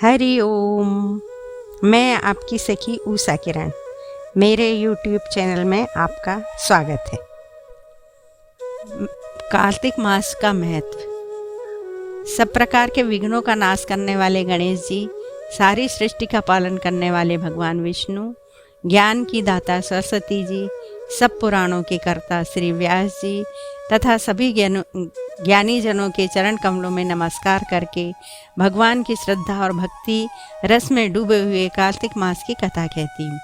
हरि ओम। मैं आपकी सखी उषा किरण, मेरे YouTube चैनल में आपका स्वागत है। कार्तिक मास का महत्व। सब प्रकार के विघ्नों का नाश करने वाले गणेश जी, सारी सृष्टि का पालन करने वाले भगवान विष्णु, ज्ञान की दाता सरस्वती जी, सब पुराणों के कर्ता श्री व्यास जी तथा सभी ज्ञानी जनों के चरण कमलों में नमस्कार करके भगवान की श्रद्धा और भक्ति रस में डूबे हुए कार्तिक मास की कथा कहती हूँ।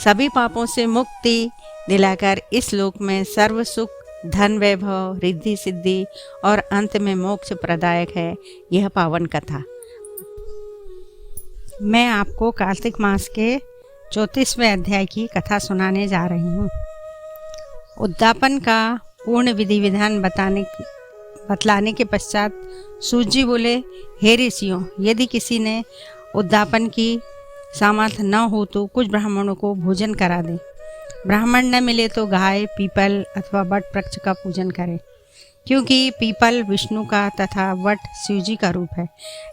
सभी पापों से मुक्ति दिलाकर इस लोक में सर्व सुख, धन, वैभव, रिद्धि सिद्धि और अंत में मोक्ष प्रदायक है यह पावन कथा। मैं आपको कार्तिक मास के 34वें अध्याय की कथा सुनाने जा रही हूँ। उद्यापन का पूर्ण विधि विधान बतलाने के पश्चात सूत जी बोले, हे ऋषियों, यदि किसी ने उद्यापन की सामर्थ्य न हो तो कुछ ब्राह्मणों को भोजन करा दे। ब्राह्मण न मिले तो गाय, पीपल अथवा वट वृक्ष का पूजन करे, क्योंकि पीपल विष्णु का तथा वट शिव जी का रूप है।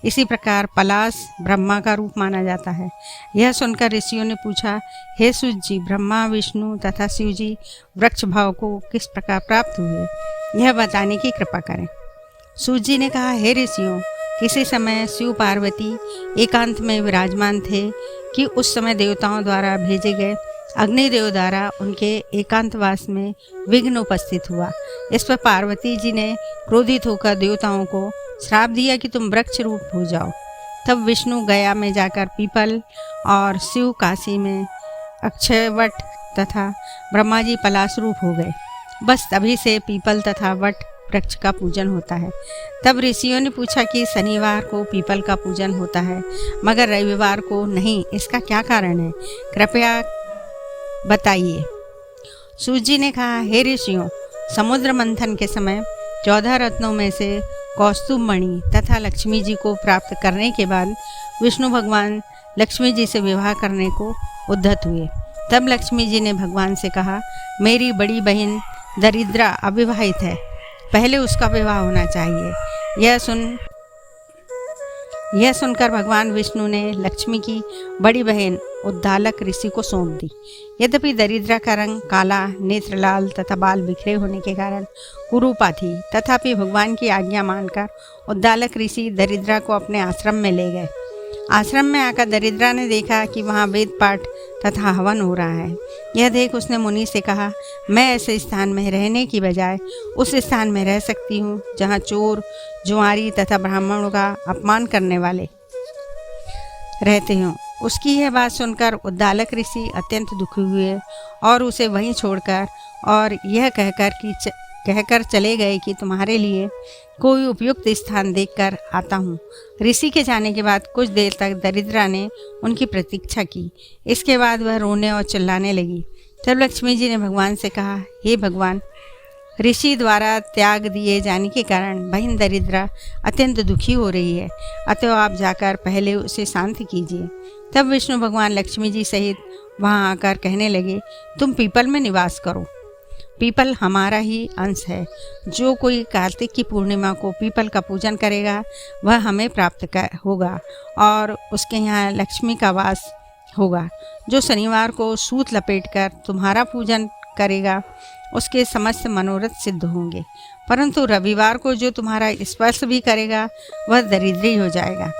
इसी प्रकार पलाश ब्रह्मा का रूप माना जाता है। यह सुनकर ऋषियों ने पूछा, हे सूत जी, ब्रह्मा, विष्णु तथा शिव जी वृक्ष भाव को किस प्रकार प्राप्त हुए, यह बताने की कृपा करें। सूत जी ने कहा, हे ऋषियों, किसी समय शिव पार्वती एकांत में विराजमान थे कि उस समय देवताओं द्वारा भेजे गए अग्निदेव द्वारा उनके एकांतवास में विघ्न उपस्थित हुआ। इस पर पार्वती जी ने क्रोधित होकर देवताओं को श्राप दिया कि तुम वृक्ष रूप हो जाओ। तब विष्णु गया में जाकर पीपल और शिव काशी में अक्षयवट तथा ब्रह्मा जी पलाश रूप हो गए। बस तभी से पीपल तथा वट वृक्ष का पूजन होता है। तब ऋषियों ने पूछा कि शनिवार को पीपल का पूजन होता है मगर रविवार को नहीं, इसका क्या कारण है, कृपया बताइए। सूत जी ने कहा, हे ऋषियों, समुद्र मंथन के समय 14 रत्नों में से कौस्तुभ मणि तथा लक्ष्मी जी को प्राप्त करने के बाद विष्णु भगवान लक्ष्मी जी से विवाह करने को उद्यत हुए। तब लक्ष्मी जी ने भगवान से कहा, मेरी बड़ी बहन दरिद्रा अविवाहित है, पहले उसका विवाह होना चाहिए। यह सुनकर भगवान विष्णु ने लक्ष्मी की बड़ी बहन उद्दालक ऋषि को सौंप दी। यद्यपि दरिद्रा का रंग काला, नेत्र लाल तथा बाल बिखरे होने के कारण कुरूपा थी, तथापि भगवान की आज्ञा मानकर उद्दालक ऋषि दरिद्रा को अपने आश्रम में ले गए। आश्रम में आकर दरिद्रा ने देखा कि वहाँ वेद पाठ तथा हवन हो रहा है। यह देख उसने मुनि से कहा, मैं ऐसे स्थान में रहने की बजाय उस स्थान में रह सकती हूँ जहाँ चोर, जुआरी तथा ब्राह्मणों का अपमान करने वाले रहते हों। उसकी यह बात सुनकर उद्दालक ऋषि अत्यंत दुखी हुए और उसे वहीं छोड़कर और यह कहकर चले गए कि तुम्हारे लिए कोई उपयुक्त स्थान देखकर आता हूँ। ऋषि के जाने के बाद कुछ देर तक दरिद्रा ने उनकी प्रतीक्षा की। इसके बाद वह रोने और चिल्लाने लगी। तब लक्ष्मी जी ने भगवान से कहा, हे भगवान, ऋषि द्वारा त्याग दिए जाने के कारण बहन दरिद्रा अत्यंत दुखी हो रही है, अतः आप जाकर पहले उसे शांत कीजिए। तब विष्णु भगवान लक्ष्मी जी सहित वहाँ आकर कहने लगे, तुम पीपल में निवास करो। पीपल हमारा ही अंश है। जो कोई कार्तिक की पूर्णिमा को पीपल का पूजन करेगा वह हमें प्राप्त होगा और उसके यहाँ लक्ष्मी का वास होगा। जो शनिवार को सूत लपेटकर तुम्हारा पूजन करेगा उसके समस्त मनोरथ सिद्ध होंगे, परंतु रविवार को जो तुम्हारा स्पर्श भी करेगा वह दरिद्री हो जाएगा।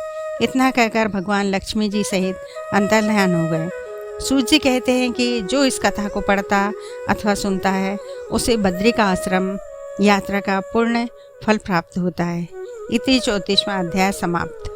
इतना कहकर भगवान लक्ष्मी जी सहित अंतर्ध्यान हो गए। सूत जी कहते हैं कि जो इस कथा को पढ़ता अथवा सुनता है उसे बद्री का आश्रम यात्रा का पूर्ण फल प्राप्त होता है। इति 34वां अध्याय समाप्त।